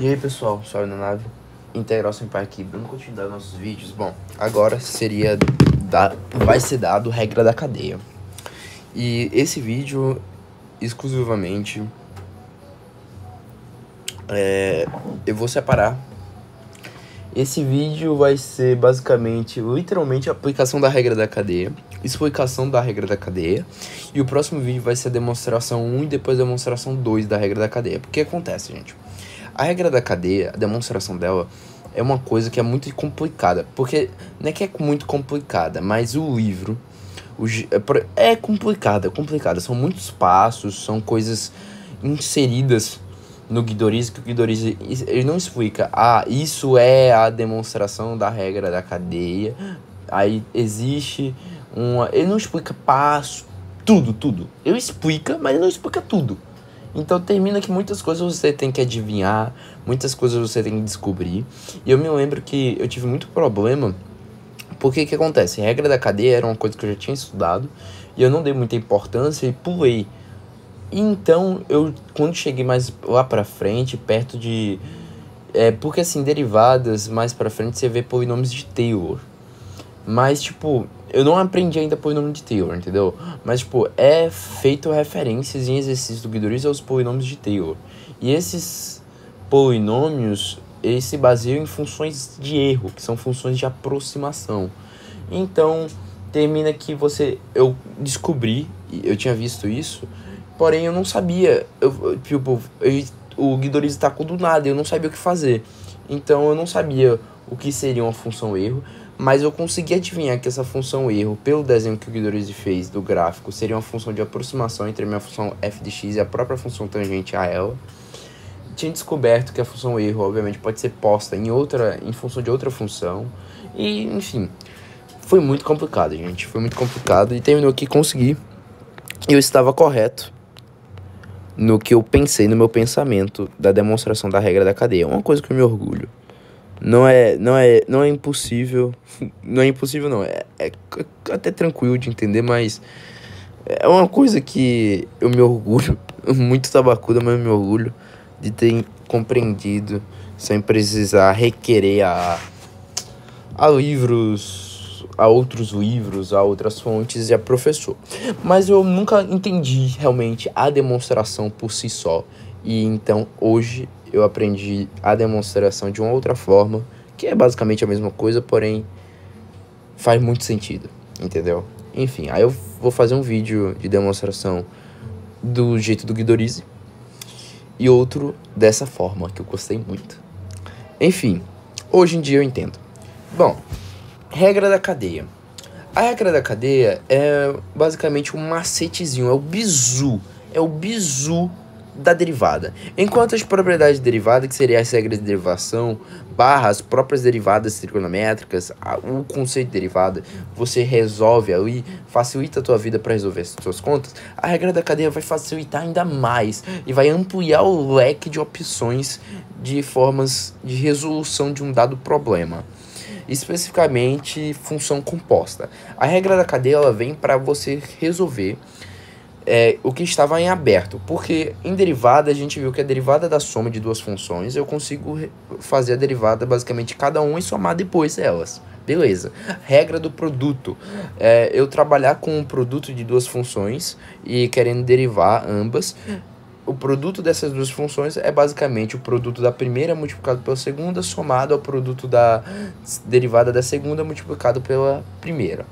E aí pessoal, salve na nave, Integral Sem Par aqui, dando continuidade aos nossos vídeos. Bom, agora vai ser dado regra da cadeia. E esse vídeo, exclusivamente, eu vou separar. Esse vídeo vai ser basicamente, literalmente, a aplicação da regra da cadeia, explicação da regra da cadeia. E o próximo vídeo vai ser a demonstração 1 e depois a demonstração 2 da regra da cadeia. Porque acontece, gente? A regra da cadeia, a demonstração dela, é uma coisa que é muito complicada. Porque não é que é muito complicada, mas o livro é complicada. São muitos passos, são coisas inseridas no Guidorize, que o Guidorize ele não explica. Isso é a demonstração da regra da cadeia. Aí existe ele não explica passo, tudo. Ele explica, mas ele não explica tudo. Então termina que muitas coisas você tem que adivinhar, muitas coisas você tem que descobrir. E eu me lembro que eu tive muito problema, porque que acontece? A regra da cadeia era uma coisa que eu já tinha estudado, e eu não dei muita importância e pulei. Então, quando cheguei mais lá pra frente, perto de... porque assim, derivadas, mais pra frente você vê polinômios de Taylor. Mas, tipo, eu não aprendi ainda polinômio de Taylor, entendeu? Mas, tipo, é feito referências em exercícios do Guidorize aos polinômios de Taylor. E esses polinômios, eles se baseiam em funções de erro, que são funções de aproximação. Então, termina que eu descobri, eu tinha visto isso, porém eu não sabia, o Guidorize tacou do nada, eu não sabia o que fazer. Então eu não sabia o que seria uma função erro, mas eu consegui adivinhar que essa função erro, pelo desenho que o Guidorize fez do gráfico, seria uma função de aproximação entre a minha função f de x e a própria função tangente a ela. Tinha descoberto que a função erro, obviamente, pode ser posta em função de outra função. E, enfim, foi muito complicado, gente. Foi muito complicado e terminou que consegui. Eu estava correto no que eu pensei, no meu pensamento da demonstração da regra da cadeia. Uma coisa que eu me orgulho. Não é impossível. Não é impossível, não. É até tranquilo de entender, mas é uma coisa que eu me orgulho. Muito tabacuda, mas eu me orgulho de ter compreendido sem precisar requerer a livros, a outros livros, a outras fontes e a professor. Mas eu nunca entendi realmente a demonstração por si só. E então hoje eu aprendi a demonstração de uma outra forma, que é basicamente a mesma coisa, porém faz muito sentido, entendeu? Enfim, aí eu vou fazer um vídeo de demonstração do jeito do Guidorize e outro dessa forma, que eu gostei muito. Enfim, hoje em dia eu entendo. Bom, regra da cadeia. A regra da cadeia é basicamente um macetezinho, é o bizu da derivada. Enquanto as propriedades de derivada, que seriam as regras de derivação, as próprias derivadas trigonométricas, o conceito de derivada, você resolve ali, facilita a tua vida para resolver as suas contas, a regra da cadeia vai facilitar ainda mais e vai ampliar o leque de opções de formas de resolução de um dado problema. Especificamente função composta. A regra da cadeia ela vem para você resolver o que estava em aberto, porque em derivada a gente viu que a derivada da soma de duas funções eu consigo fazer a derivada basicamente cada uma e somar depois elas. Beleza. Regra do produto. Eu trabalhar com um produto de duas funções e querendo derivar ambas. O produto dessas duas funções é basicamente o produto da primeira multiplicado pela segunda somado ao produto da derivada da segunda multiplicado pela primeira.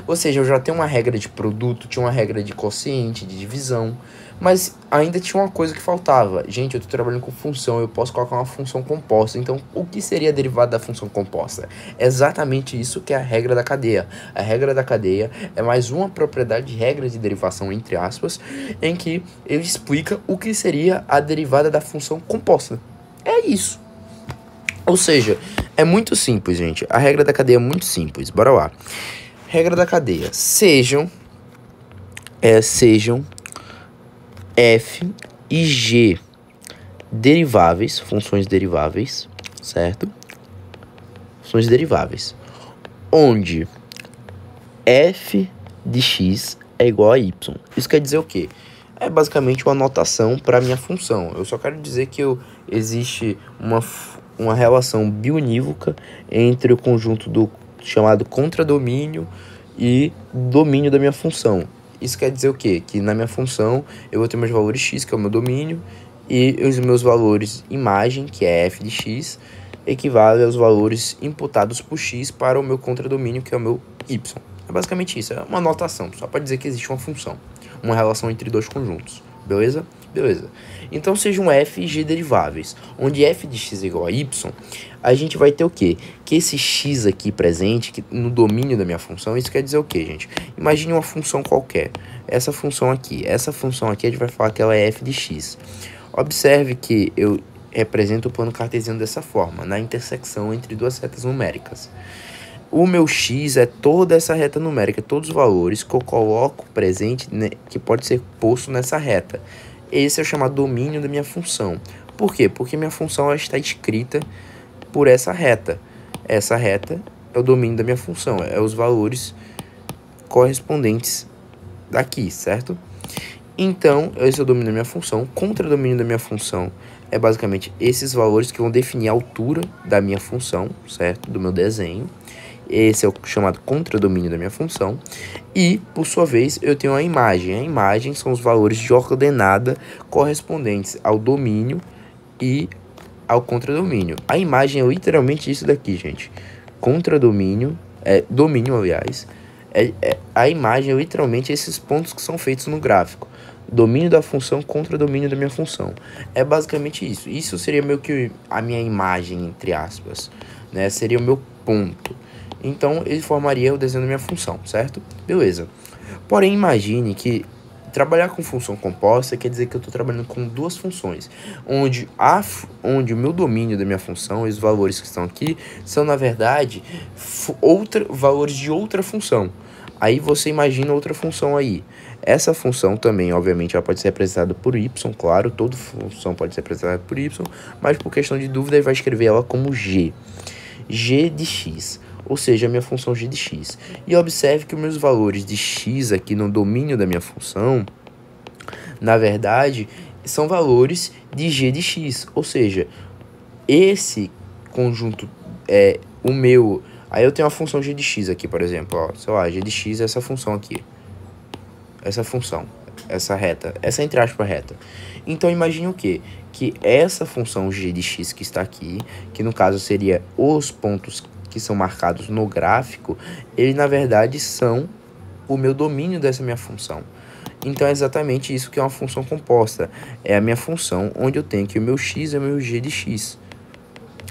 Ou seja, eu já tenho uma regra de produto, tinha uma regra de quociente, de divisão, mas ainda tinha uma coisa que faltava. Gente, eu estou trabalhando com função, eu posso colocar uma função composta. Então, o que seria a derivada da função composta? É exatamente isso que é a regra da cadeia. A regra da cadeia é mais uma propriedade de regra de derivação, entre aspas, em que ele explica o que seria a derivada da função composta. É isso. Ou seja, é muito simples, gente. A regra da cadeia é muito simples. Bora lá. Regra da cadeia. Sejam f e g deriváveis, funções deriváveis, certo? Funções deriváveis, onde f de x é igual a y. Isso quer dizer o quê? É basicamente uma notação para minha função. Eu só quero dizer que eu existe uma relação biunívoca entre o conjunto do chamado contradomínio e domínio da minha função. Isso quer dizer o quê? Que na minha função eu vou ter meus valores x, que é o meu domínio, e os meus valores imagem, que é f de x, equivale aos valores imputados por x para o meu contradomínio, que é o meu y. É basicamente isso, é uma notação, só para dizer que existe uma função, uma relação entre dois conjuntos, beleza? Beleza. Então sejam f e g deriváveis, onde f de x é igual a y, a gente vai ter o quê? Que esse x aqui presente, que no domínio da minha função, isso quer dizer o quê, gente? Imagine uma função qualquer, essa função aqui a gente vai falar que ela é f de x. Observe que eu represento o plano cartesiano dessa forma, na intersecção entre duas retas numéricas. O meu x é toda essa reta numérica, todos os valores que eu coloco presente, né, que pode ser posto nessa reta. Esse é o chamado domínio da minha função. Por quê? Porque minha função ela está escrita por essa reta. Essa reta é o domínio da minha função, é os valores correspondentes daqui, certo? Então, esse é o domínio da minha função. Contradomínio da minha função é basicamente esses valores que vão definir a altura da minha função, certo? Do meu desenho. Esse é o chamado contradomínio da minha função. E, por sua vez, eu tenho a imagem. A imagem são os valores de ordenada correspondentes ao domínio e ao contradomínio. A imagem é literalmente isso daqui, gente. Contradomínio, domínio, aliás. A imagem é literalmente esses pontos que são feitos no gráfico. Domínio da função contra domínio da minha função. É basicamente isso. Isso seria meio que a minha imagem, entre aspas, né? Seria o meu ponto. Então, ele formaria o desenho da minha função, certo? Beleza. Porém, imagine que trabalhar com função composta quer dizer que eu estou trabalhando com duas funções, onde o meu domínio da minha função, os valores que estão aqui, são, na verdade, valores de outra função. Aí você imagina outra função aí. Essa função também, obviamente, ela pode ser representada por y, claro, toda função pode ser representada por y, mas por questão de dúvida, ele vai escrever ela como g. G de x. Ou seja, a minha função g de x. E observe que os meus valores de x aqui no domínio da minha função, na verdade, são valores de g de x. Ou seja, esse conjunto é o meu... Aí eu tenho a função g de x aqui, por exemplo. Ó, sei lá, g de x é essa função aqui. Essa função, essa reta, essa entre aspas reta. Então imagine o quê? Que essa função g de x que está aqui, que no caso seria os pontos que são marcados no gráfico, eles na verdade são o meu domínio dessa minha função. Então é exatamente isso que é uma função composta. É a minha função onde eu tenho que o meu x é o meu g de x,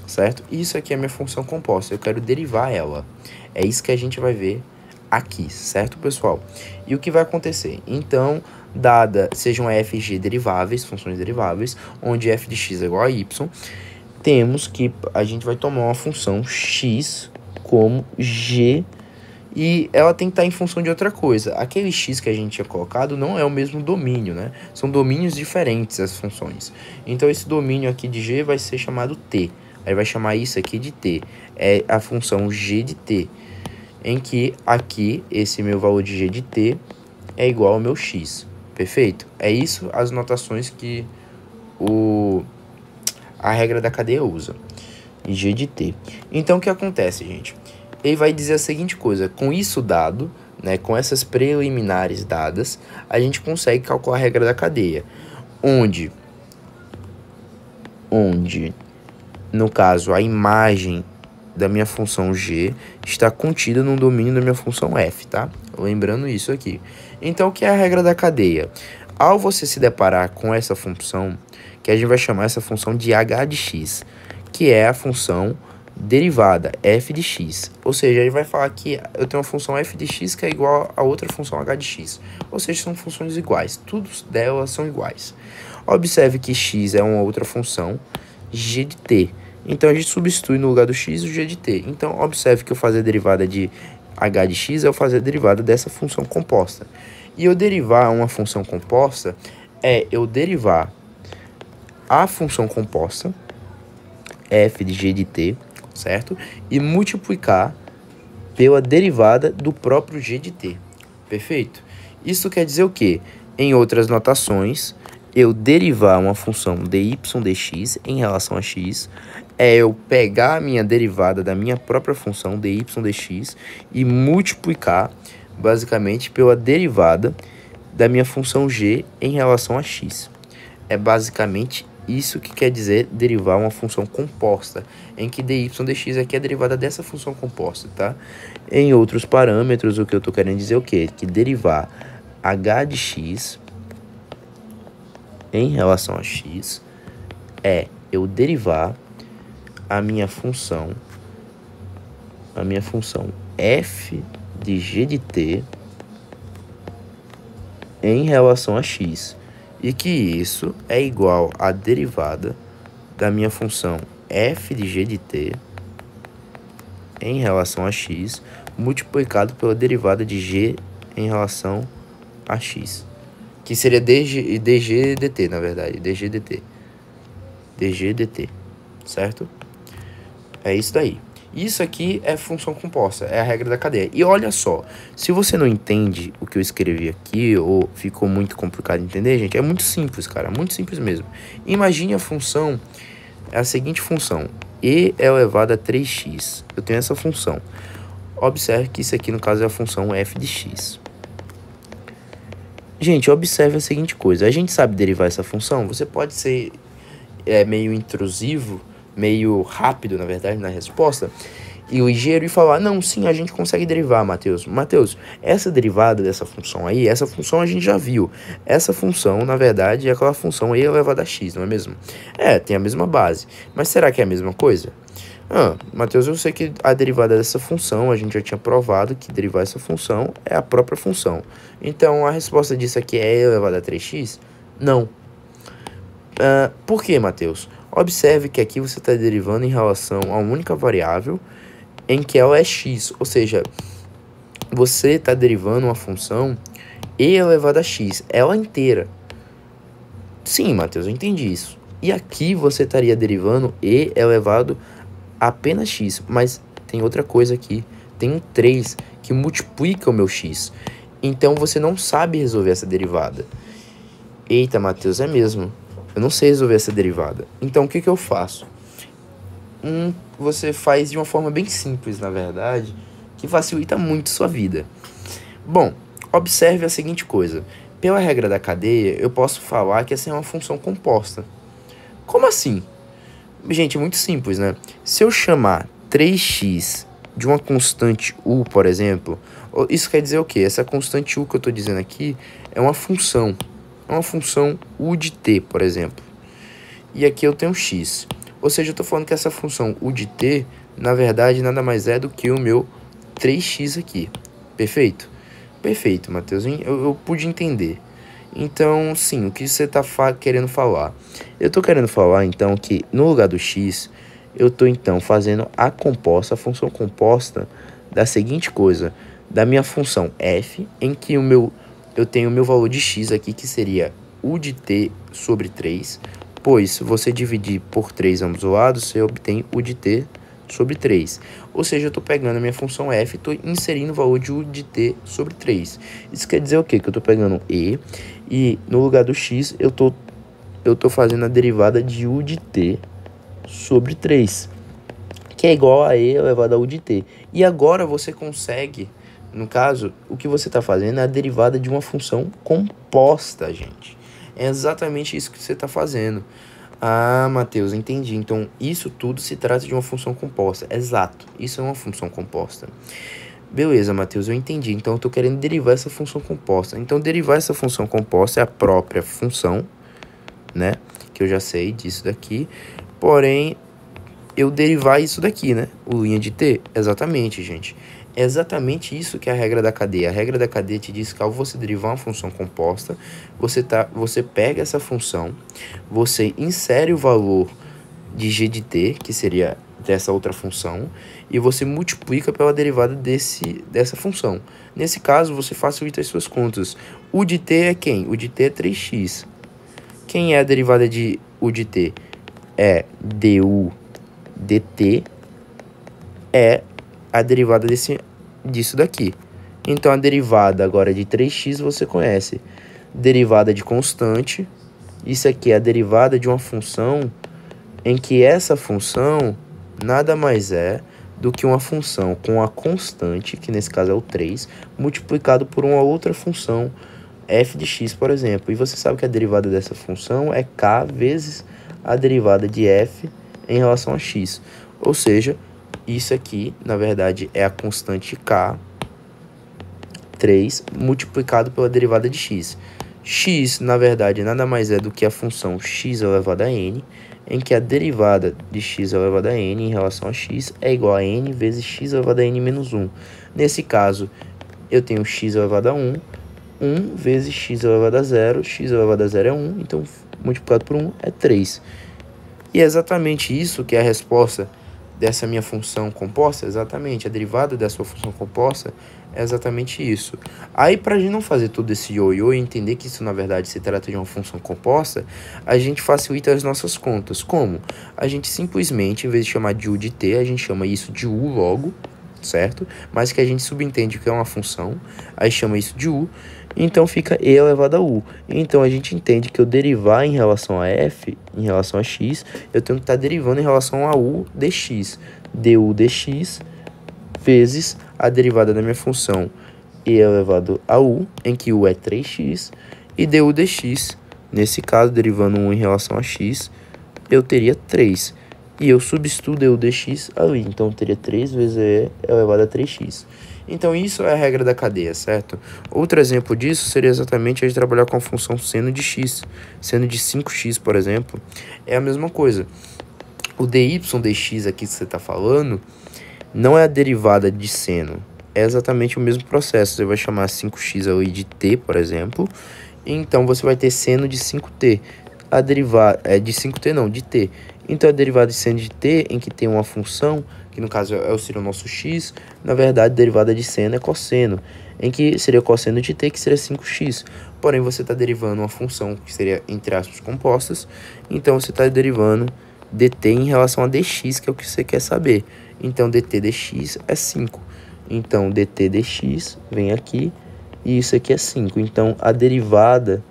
certo? Isso aqui é a minha função composta, eu quero derivar ela. É isso que a gente vai ver aqui, certo, pessoal? E o que vai acontecer? Então, sejam f e g deriváveis, funções deriváveis, onde f de x é igual a y, temos que a gente vai tomar uma função x como g, e ela tem que estar em função de outra coisa. Aquele x que a gente tinha colocado não é o mesmo domínio, né? São domínios diferentes as funções. Então esse domínio aqui de g vai ser chamado t. Aí vai chamar isso aqui de t. É a função g de t, em que aqui esse meu valor de g de t é igual ao meu x. Perfeito? É isso as notações que a regra da cadeia usa. G de t. Então o que acontece, gente? Ele vai dizer a seguinte coisa: com isso dado, né, com essas preliminares dadas, a gente consegue calcular a regra da cadeia, onde no caso a imagem da minha função g está contida no domínio da minha função f, tá? Lembrando isso aqui. Então o que é a regra da cadeia? Ao você se deparar com essa função, que a gente vai chamar essa função de h de x, que é a função derivada f de x. Ou seja, ele vai falar que eu tenho uma função f de x que é igual a outra função h de x. Ou seja, são funções iguais. Todas delas são iguais. Observe que x é uma outra função, g de t. Então a gente substitui no lugar do x o g de t. Então observe que eu fazer a derivada de h de x é eu fazer a derivada dessa função composta. E eu derivar uma função composta é eu derivar a função composta, f de g de t, certo? E multiplicar pela derivada do próprio g de t. Perfeito? Isso quer dizer o quê? Em outras notações, eu derivar uma função dy dx em relação a x, é eu pegar a minha derivada da minha própria função dy dx e multiplicar basicamente pela derivada da minha função g em relação a x. É basicamente isso que quer dizer derivar uma função composta, em que dy dx aqui é a derivada dessa função composta, tá? Em outros parâmetros, o que eu tô querendo dizer é o quê? Que derivar h de x em relação a x é eu derivar a minha função f de g de t em relação a x, e que isso é igual à derivada da minha função f de g de t em relação a x multiplicado pela derivada de g em relação a x, que seria dg dt, na verdade, dg dt, certo? É isso daí. Isso aqui é função composta, é a regra da cadeia. E olha só, se você não entende o que eu escrevi aqui, ou ficou muito complicado de entender, gente, é muito simples, cara, muito simples mesmo. Imagine a função, é a seguinte função, e elevado a 3x. Eu tenho essa função. Observe que isso aqui, no caso, é a função f de x. Gente, observe a seguinte coisa, a gente sabe derivar essa função, você pode ser meio intrusivo, meio rápido, na verdade, na resposta, e ligeiro, e falar, não, sim, a gente consegue derivar, Matheus. Matheus, essa derivada dessa função aí, essa função a gente já viu. Essa função, na verdade, é aquela função e elevada a x, não é mesmo? É, tem a mesma base. Mas será que é a mesma coisa? Matheus, eu sei que a derivada dessa função, a gente já tinha provado que derivar essa função é a própria função. Então, a resposta disso aqui é elevada a 3x? Não. Por que, Matheus? Observe que aqui você está derivando em relação a uma única variável em que ela é x, ou seja, você está derivando uma função e elevada a x, ela inteira. Sim, Matheus, eu entendi isso. E aqui você estaria derivando e elevado a apenas x, mas tem outra coisa aqui, tem um 3 que multiplica o meu x. Então você não sabe resolver essa derivada. Eita, Matheus, é mesmo. Eu não sei resolver essa derivada. Então, o que eu faço? Você faz de uma forma bem simples, na verdade, que facilita muito sua vida. Bom, observe a seguinte coisa. Pela regra da cadeia, eu posso falar que essa é uma função composta. Como assim? Gente, é muito simples, né? Se eu chamar 3x de uma constante u, por exemplo, isso quer dizer o quê? Essa constante u que eu estou dizendo aqui é uma função. É uma função u de t, por exemplo. E aqui eu tenho x. Ou seja, eu estou falando que essa função u de t, na verdade, nada mais é do que o meu 3x aqui. Perfeito? Perfeito, Matheus. Eu pude entender. Então, sim, o que você está querendo falar? Eu estou querendo falar, então, que no lugar do x, eu estou, então, fazendo a função composta da seguinte coisa. Da minha função f, em que eu tenho o meu valor de x aqui, que seria u de t sobre 3, pois se você dividir por 3 ambos os lados, você obtém u de t sobre 3. Ou seja, eu estou pegando a minha função f e estou inserindo o valor de u de t sobre 3. Isso quer dizer o quê? Que eu estou pegando e no lugar do x, eu tô fazendo a derivada de u de t sobre 3, que é igual a e elevado a u de t. E agora você consegue... No caso, o que você está fazendo é a derivada de uma função composta, gente. É exatamente isso que você está fazendo. Ah, Matheus, entendi. Então, isso tudo se trata de uma função composta. Exato, isso é uma função composta. Beleza, Matheus, eu entendi. Então, eu estou querendo derivar essa função composta. Então, derivar essa função composta é a própria função, né? Que eu já sei disso daqui. Porém, eu derivar isso daqui, né? O linha de t. Exatamente, gente. É exatamente isso que é a regra da cadeia. A regra da cadeia te diz que ao você derivar uma função composta, você pega essa função, você insere o valor de g de t, que seria dessa outra função, e você multiplica pela derivada dessa função. Nesse caso, você facilita as suas contas. U de t é quem? U de t é 3x. Quem é a derivada de u de t? É du dt, é a derivada disso daqui. Então, a derivada agora de 3x você conhece. Derivada de constante Isso aqui é a derivada de uma função em que essa função nada mais é do que uma função com a constante, que nesse caso é o 3, multiplicado por uma outra função, f de x, por exemplo. E você sabe que a derivada dessa função é k vezes a derivada de f em relação a x. Ou seja, isso aqui, na verdade, é a constante k, 3, multiplicado pela derivada de x. X, na verdade, nada mais é do que a função x elevado a n, em que a derivada de x elevado a n em relação a x é igual a n vezes x elevado a n menos 1. Nesse caso, eu tenho x elevado a 1, 1 vezes x elevado a 0, x elevado a 0 é 1, então multiplicado por 1 é 3. E é exatamente isso que é a resposta dessa minha função composta, exatamente, a derivada da sua função composta é exatamente isso. Aí, para a gente não fazer todo esse ioiô e entender que isso, na verdade, se trata de uma função composta, a gente facilita as nossas contas. Como? A gente simplesmente, em vez de chamar de u de t, a gente chama isso de u logo, certo? Mas que a gente subentende que é uma função, aí chama isso de u, então fica e elevado a u. Então a gente entende que eu derivar em relação a f, em relação a x, eu tenho que estar derivando em relação a u dx. du dx vezes a derivada da minha função e elevado a u, em que u é 3x, e du dx, nesse caso, derivando 1 em relação a x, eu teria 3. E eu substituo du dx ali, então eu teria 3 vezes e elevado a 3x. Então isso é a regra da cadeia, certo? Outro exemplo disso seria exatamente a gente trabalhar com a função seno de x. Seno de 5x, por exemplo, é a mesma coisa. O dy dx aqui que você está falando não é a derivada de seno, é exatamente o mesmo processo. Você vai chamar 5x ali de t, por exemplo, então você vai ter seno de 5t. A derivada é de 5t não, de t. Então a derivada de seno de t, em que tem uma função, que no caso seria o nosso x, na verdade a derivada de seno é cosseno, em que seria cosseno de t, que seria 5x. Porém, você está derivando uma função que seria, entre aspas, compostas, então você está derivando dt em relação a dx, que é o que você quer saber. Então, dt dx é 5. Então, dt dx vem aqui e isso aqui é 5. Então, a derivada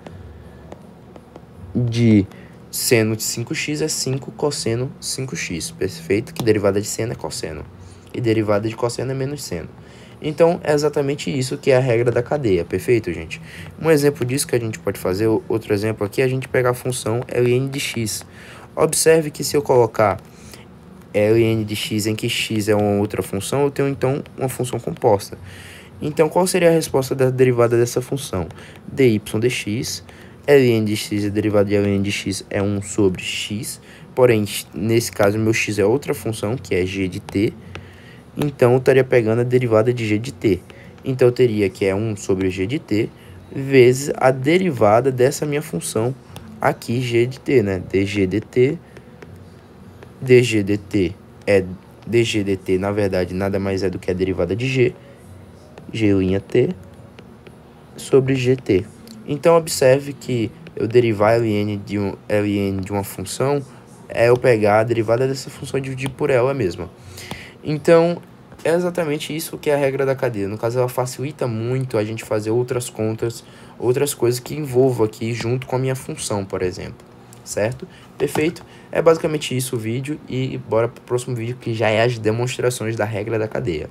de seno de 5x é 5 cosseno 5x. Perfeito? Que derivada de seno é cosseno. E derivada de cosseno é menos seno. Então, é exatamente isso que é a regra da cadeia. Perfeito, gente? Um exemplo disso que a gente pode fazer, outro exemplo aqui, é a gente pegar a função ln de x. Observe que se eu colocar ln de x em que x é uma outra função, eu tenho então uma função composta. Então, qual seria a resposta da derivada dessa função? dy dx, ln de x, a derivada de ln de x é 1 sobre x, porém, nesse caso, meu x é outra função, que é g de t, então eu estaria pegando a derivada de g de t. Então, eu teria que é 1 sobre g de t, vezes a derivada dessa minha função aqui, g de t, né? dg dt, dg dt é dg dt, na verdade, nada mais é do que a derivada de g, g' sobre gt. Então, observe que eu derivar ln de uma função é eu pegar a derivada dessa função e dividir por ela mesma. Então, é exatamente isso que é a regra da cadeia. No caso, ela facilita muito a gente fazer outras contas, outras coisas que envolvam aqui junto com a minha função, por exemplo. Certo? Perfeito? É basicamente isso o vídeo e bora pro próximo vídeo, que já é as demonstrações da regra da cadeia.